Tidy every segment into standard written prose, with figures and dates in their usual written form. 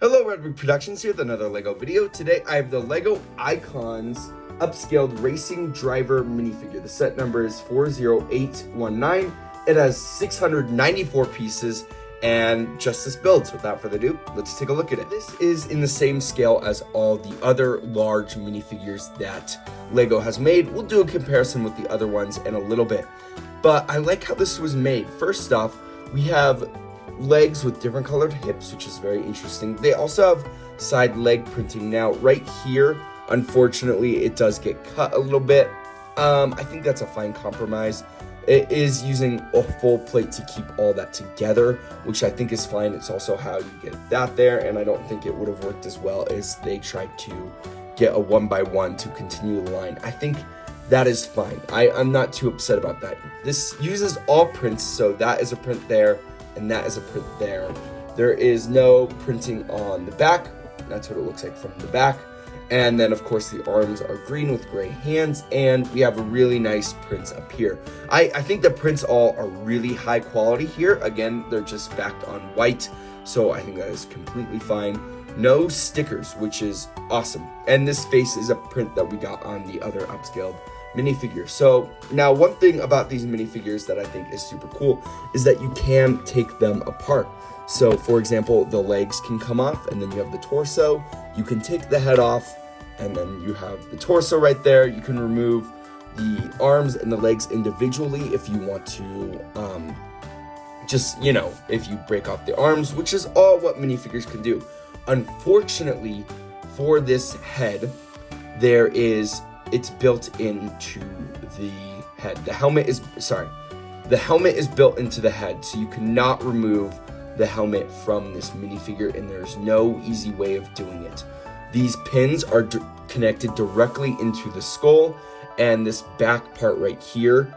Hello, Redwood Productions here with another LEGO video. Today I have the LEGO Icons Upscaled Racing Driver Minifigure. The set number is 40819. It has 694 pieces and just this build. So without further ado, let's take a look at it. This is in the same scale as all the other large minifigures that LEGO has made. We'll do a comparison with the other ones in a little bit. But I like how this was made. First off, we have legs with different colored hips, which is very interesting. They also have side leg printing. Now, right here, unfortunately, it does get cut a little bit. I think that's a fine compromise. It is using a full plate to keep all that together, which I think is fine. It's also how you get that there, and I don't think it would have worked as well as they tried to get a 1x1 to continue the line. I think that is fine. I'm not too upset about that. This uses all prints, so that is a print there, and that is a print there. There is no printing on the back. That's what it looks like from the back. And then, of course, the arms are green with gray hands, and we have a really nice prints up here. I think the prints all are really high quality here. Again, they're just backed on white, so I think that is completely fine. No stickers, which is awesome. And this face is a print that we got on the other upscaled minifigure. So now one thing about these minifigures that I think is super cool is that you can take them apart. So for example, the legs can come off, and then you have the torso. You can take the head off, and then you have the torso right there. You can remove the arms and the legs individually if you want to, just, you know, if you break off the arms, which is all what minifigures can do. Unfortunately, for this head, it's built into the head. The helmet is built into the head, so you cannot remove the helmet from this minifigure, and there's no easy way of doing it. These pins are connected directly into the skull, and this back part right here,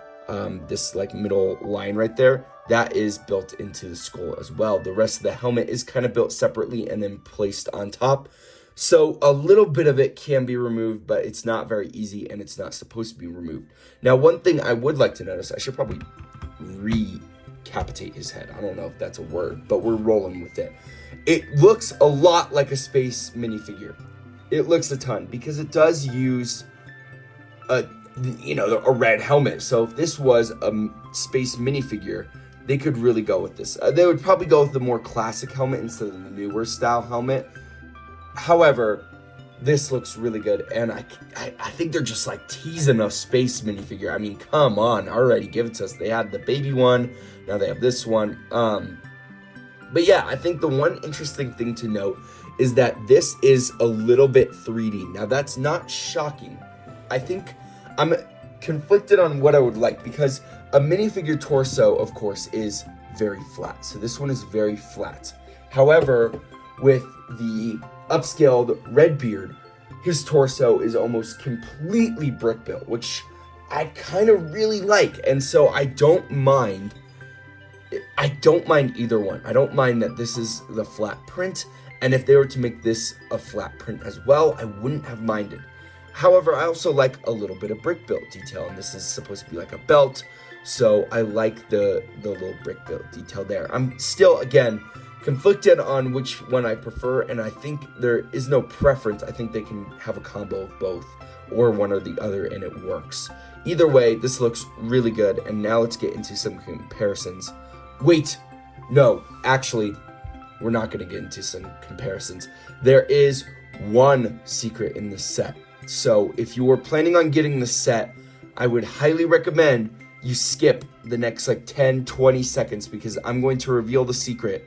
this like middle line right there, that is built into the skull as well. The rest of the helmet is kind of built separately and then placed on top. So a little bit of it can be removed, but it's not very easy, and it's not supposed to be removed. Now, one thing I would like to notice, I should probably recapitate his head. I don't know if that's a word, but we're rolling with it. It looks a lot like a space minifigure. It looks a ton, because it does use a red helmet. So if this was a space minifigure, they could really go with this. They would probably go with the more classic helmet instead of the newer style helmet. However, this looks really good, and I think they're just like teasing a space minifigure. I mean, come on, already give it to us. They had the baby one, now they have this one. But yeah, I think the one interesting thing to note is that this is a little bit 3D. Now, that's not shocking. I think I'm conflicted on what I would like, because a minifigure torso, of course, is very flat. So this one is very flat. However, with the upscaled Redbeard, his torso is almost completely brick built, which I kind of really like. And so I don't mind either one. I don't mind that this is the flat print, and if they were to make this a flat print as well, I wouldn't have minded. However, I also like a little bit of brick built detail, and this is supposed to be like a belt, so I like the little brick built detail there. I'm still, again, conflicted on which one I prefer, and I think there is no preference. I think they can have a combo of both, or one or the other, and it works. Either way, this looks really good, and now let's get into some comparisons. Wait, no, actually, we're not going to get into some comparisons. There is one secret in this set. So if you were planning on getting the set, I would highly recommend you skip the next like 10-20 seconds, because I'm going to reveal the secret,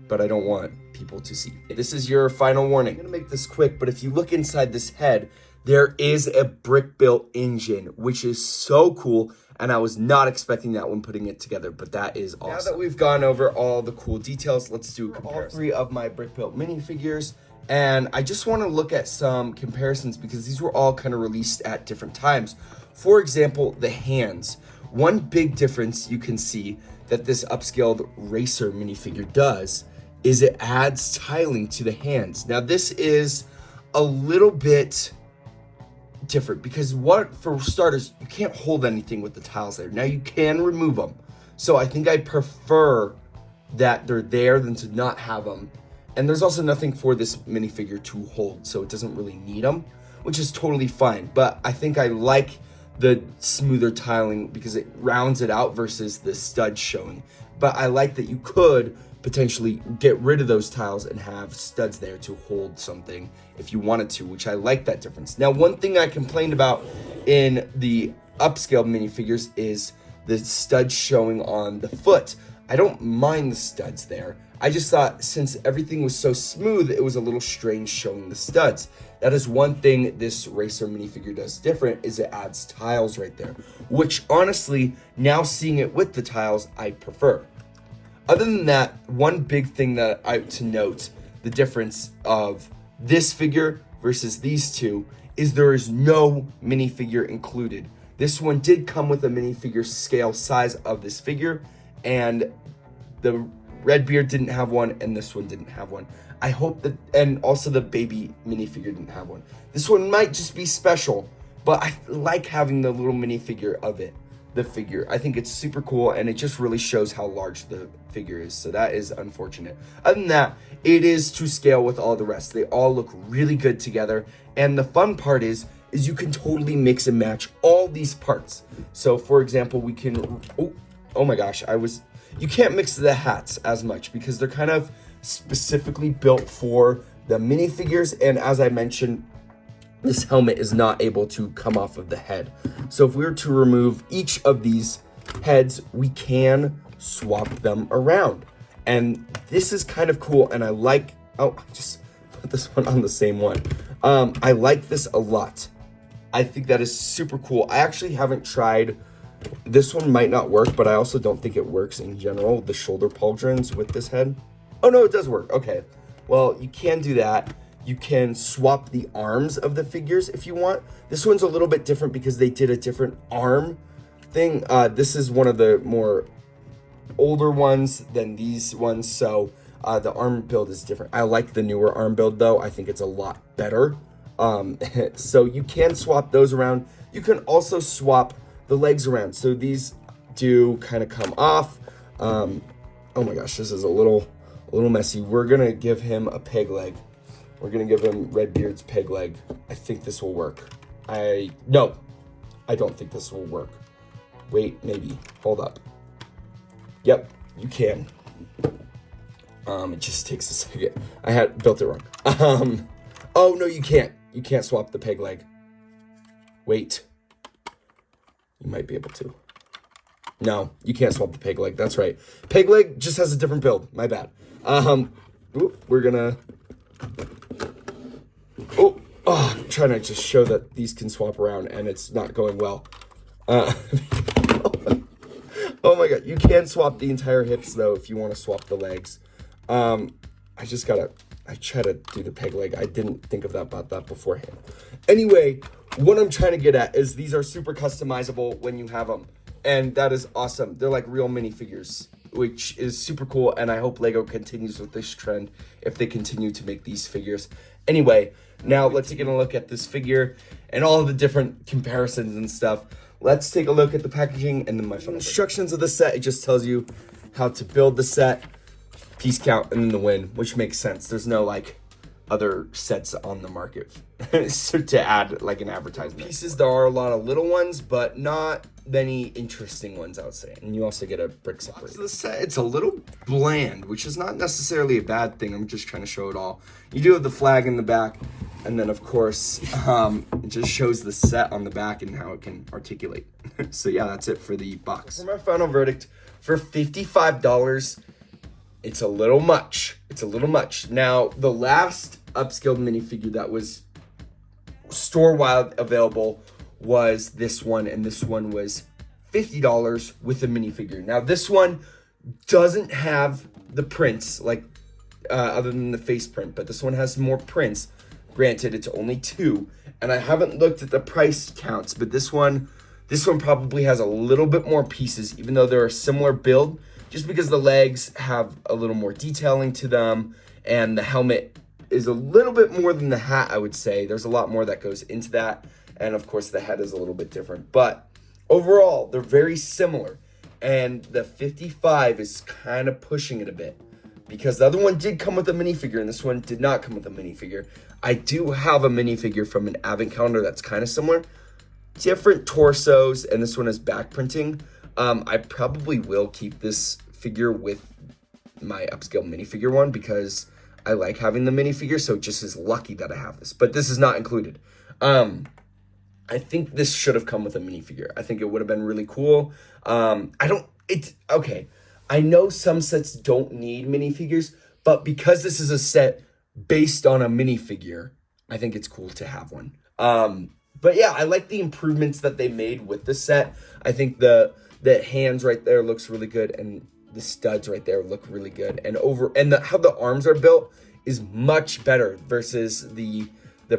but I don't want people to see. This is your final warning. I'm going to make this quick, but if you look inside this head, there is a brick-built engine, which is so cool, and I was not expecting that when putting it together, but that is awesome. Now that we've gone over all the cool details, let's do a comparison. All three of my brick-built minifigures, and I just want to look at some comparisons, because these were all kind of released at different times. For example, the hands. One big difference you can see that this upscaled racer minifigure does is it adds tiling to the hands. Now, this is a little bit different, because for starters, you can't hold anything with the tiles there. Now, you can remove them, so I think I prefer that they're there than to not have them. And there's also nothing for this minifigure to hold, so it doesn't really need them, which is totally fine. But I think I like the smoother tiling because it rounds it out versus the studs showing. But I like that you could potentially get rid of those tiles and have studs there to hold something if you wanted to, which I like that difference. Now, one thing I complained about in the upscaled minifigures is the studs showing on the foot. I don't mind the studs there. I just thought since everything was so smooth, it was a little strange showing the studs. That is one thing this racer minifigure does different, is it adds tiles right there, which honestly, now seeing it with the tiles, I prefer. Other than that, one big thing that to note, the difference of this figure versus these two, is there is no minifigure included. This one did come with a minifigure scale size of this figure, and the red beard didn't have one, and this one didn't have one. I hope that, and also the baby minifigure didn't have one. This one might just be special, but I like having the little minifigure of it, the figure. I think it's super cool, and it just really shows how large the figure is, so that is unfortunate. Other than that, it is to scale with all the rest. They all look really good together, and the fun part is you can totally mix and match all these parts. So for example, we can, oh my gosh, you can't mix the hats as much because they're kind of specifically built for the minifigures, and as I mentioned, this helmet is not able to come off of the head. So if we were to remove each of these heads, we can swap them around. And this is kind of cool, and I like, I just put this one on the same one. I like this a lot. I think that is super cool. I actually haven't tried, this one might not work, but I also don't think it works in general, the shoulder pauldrons with this head. Oh no, it does work, okay. Well, you can do that. You can swap the arms of the figures if you want. This one's a little bit different because they did a different arm thing. This is one of the more older ones than these ones, so the arm build is different. I like the newer arm build though. I think it's a lot better. So you can swap those around. You can also swap the legs around. So these do kind of come off. Oh my gosh, this is a little messy. We're gonna give him a peg leg. We're gonna give him Redbeard's peg leg. I think this will work. No, I don't think this will work. Wait, maybe, hold up. Yep, you can. It just takes a second. I had built it wrong. Oh no, you can't. You can't swap the peg leg. Wait. You might be able to. No, you can't swap the peg leg. That's right. Peg leg just has a different build. My bad. We're gonna. I'm trying to just show that these can swap around, and it's not going well. Oh my god, you can swap the entire hips though if you want to swap the legs. I try to do the peg leg. I didn't think about that beforehand. Anyway, what I'm trying to get at is these are super customizable when you have them. And that is awesome. They're like real minifigures, which is super cool. And I hope Lego continues with this trend if they continue to make these figures. Anyway, now let's take a look at this figure and all of the different comparisons and stuff. Let's take a look at the packaging and then my final instructions of the set. It just tells you how to build the set, piece count, and then the win, which makes sense. There's no like other sets on the market so to add like an advertisement. Pieces, there are a lot of little ones, but not many interesting ones, I would say. And you also get a brick separator. So the set, it's a little bland, which is not necessarily a bad thing. I'm just trying to show it all. You do have the flag in the back, and then of course, it just shows the set on the back and how it can articulate. So yeah, that's it for the box. For my final verdict, for $55, it's a little much. It's a little much. Now, the last upscaled minifigure that was store-wide available was this one, and this one was $50 with a minifigure. Now, this one doesn't have the prints, like, other than the face print, but this one has more prints. Granted, it's only 2, and I haven't looked at the price counts, but this one probably has a little bit more pieces, even though they're a similar build, just because the legs have a little more detailing to them, and the helmet is a little bit more than the hat, I would say. There's a lot more that goes into that, and of course the head is a little bit different. But overall, they're very similar, and the 55 is kind of pushing it a bit. because the other one did come with a minifigure and this one did not come with a minifigure. I do have a minifigure from an advent calendar that's kind of similar. Different torsos, and this one is back printing. I probably will keep this figure with my upscale minifigure one because I like having the minifigure, so it just is lucky that I have this. But this is not included. I think this should have come with a minifigure. I think it would have been really cool. Okay. I know some sets don't need minifigures, but because this is a set based on a minifigure, I think it's cool to have one. But yeah, I like the improvements that they made with the set. I think the hands right there looks really good, and the studs right there look really good. And how the arms are built is much better versus the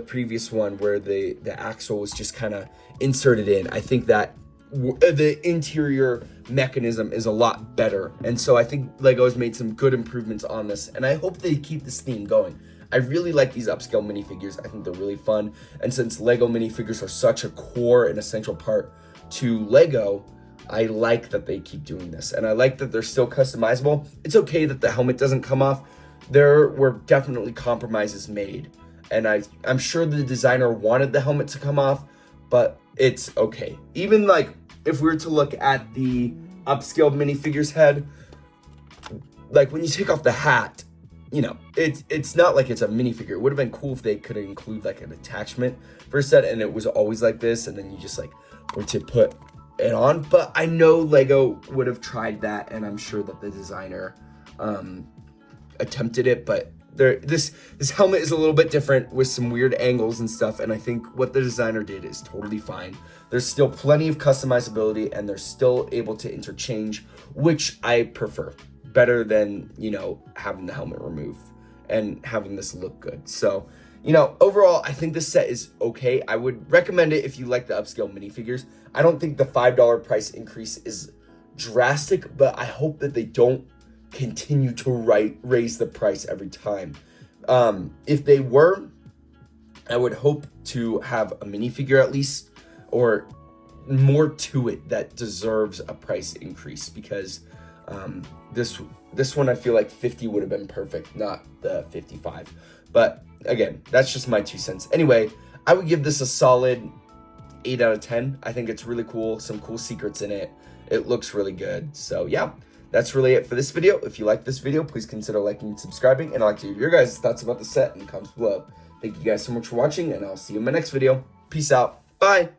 previous one where the axle was just kind of inserted in. I think that the interior mechanism is a lot better, and so I think Lego has made some good improvements on this, and I hope they keep this theme going. I really like these upscale minifigures. I think they're really fun, and since Lego minifigures are such a core and essential part to Lego, I like that they keep doing this, and I like that they're still customizable. It's okay that the helmet doesn't come off. There were definitely compromises made, and I'm sure the designer wanted the helmet to come off, but it's okay. Even like if we were to look at the upscale minifigure's head, like when you take off the hat, you know, it's not like it's a minifigure. It would have been cool if they could include like an attachment for a set and it was always like this, and then you just like were to put it on. But I know Lego would have tried that, and I'm sure that the designer attempted it, but this helmet is a little bit different with some weird angles and stuff, and I think what the designer did is totally fine. There's still plenty of customizability, and they're still able to interchange, which I prefer better than, you know, having the helmet removed and having this look good. So, you know, overall, I think this set is okay. I would recommend it if you like the upscale minifigures. I don't think the $5 price increase is drastic, but I hope that they don't continue to raise the price every time. If they were, I would hope to have a minifigure at least, or more to it that deserves a price increase, because this one I feel like 50 would have been perfect, not the 55. But again, that's just my 2 cents. Anyway, I would give this a solid 8 out of 10. I think it's really cool, some cool secrets in it. It looks really good. So yeah, that's really it for this video. If you like this video, please consider liking and subscribing, and I'd like to hear your guys' thoughts about the set in the comments below. Thank you guys so much for watching, and I'll see you in my next video. Peace out. Bye.